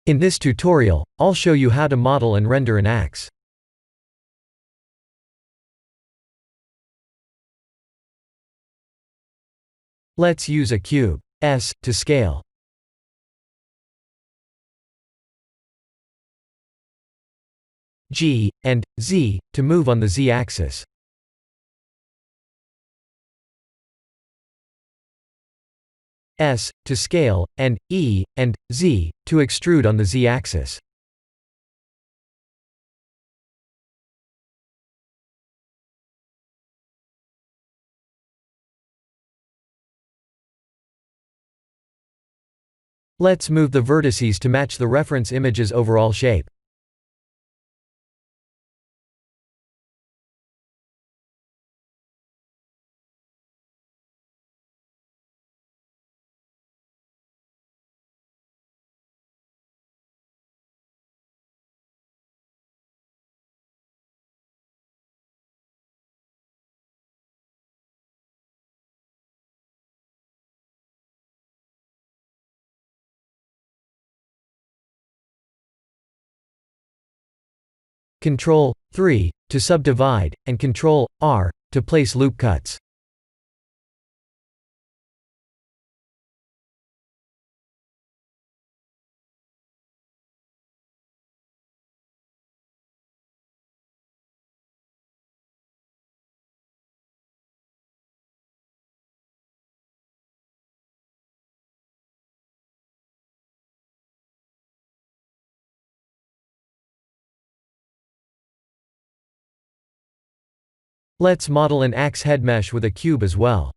In this tutorial, I'll show you how to model and render an axe. Let's use a cube S to scale. G and Z to move on the Z-axis. S to scale, and E and Z to extrude on the Z-axis. Let's move the vertices to match the reference image's overall shape. Ctrl 3 to subdivide, and Ctrl R to place loop cuts. Let's model an axe head mesh with a cube as well.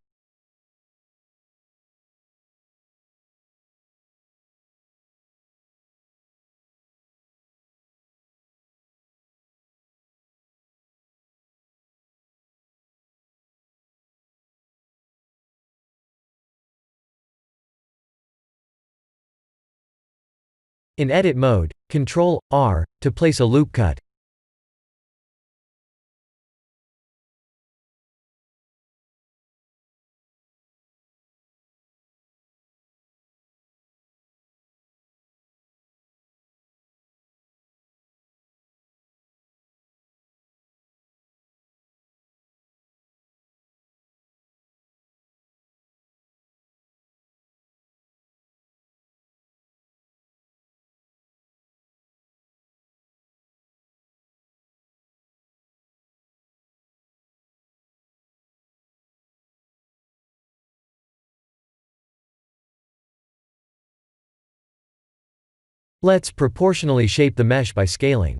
In edit mode, Ctrl R to place a loop cut. Let's proportionally shape the mesh by scaling.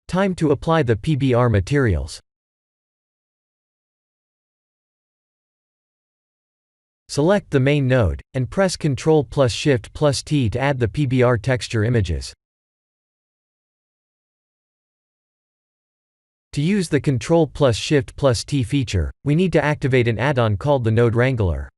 Time to apply the PBR materials. Select the main node, and press Ctrl plus Shift plus T to add the PBR texture images. To use the Ctrl plus Shift plus T feature, we need to activate an add-on called the Node Wrangler.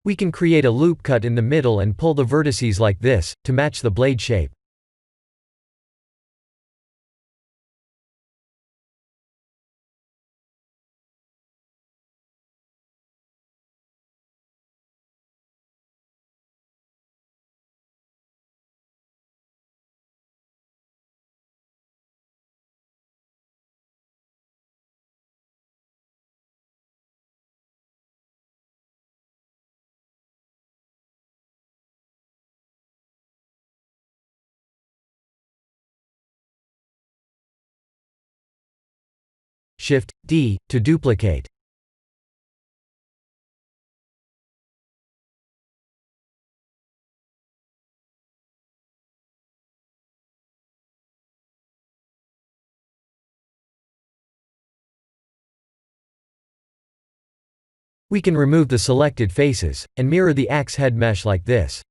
We can create a loop cut in the middle and pull the vertices like this, to match the blade shape. Shift D to duplicate. We can remove the selected faces, and mirror the axe head mesh like this.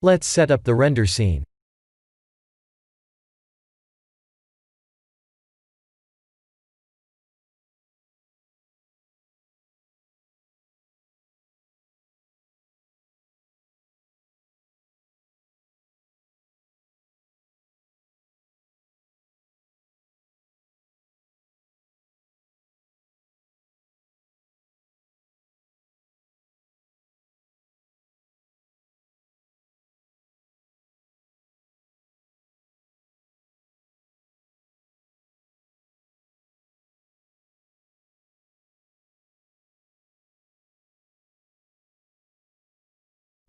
Let's set up the render scene.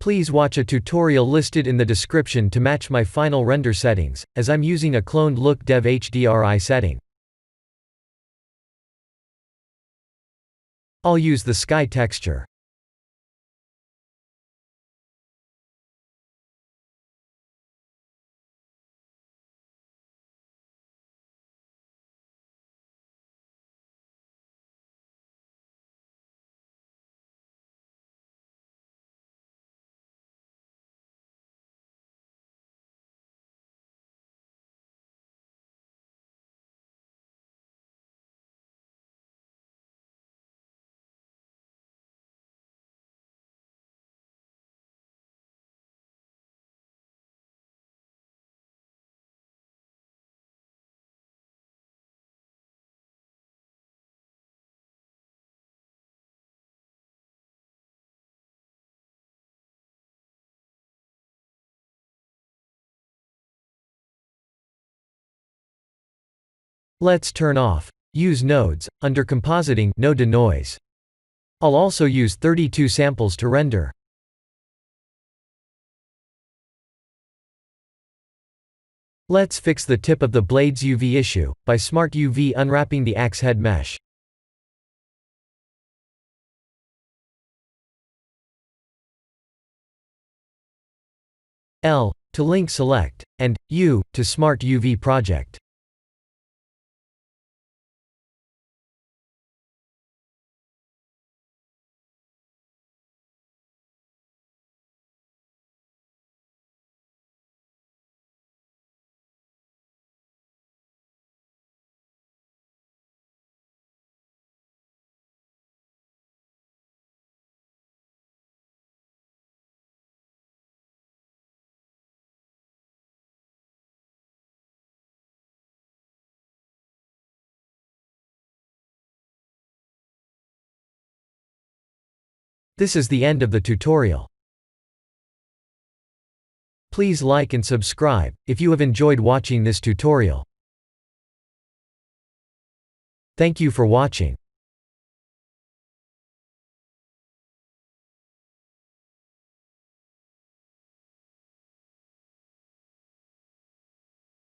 Please watch a tutorial listed in the description to match my final render settings, as I'm using a cloned look dev HDRI setting. I'll use the sky texture. Let's turn off Use Nodes under Compositing No Denoise. I'll also use 32 samples to render. Let's fix the tip of the blade's UV issue by Smart UV unwrapping the axe head mesh. L to link select, and U to Smart UV project. This is the end of the tutorial. Please like and subscribe if you have enjoyed watching this tutorial. Thank you for watching.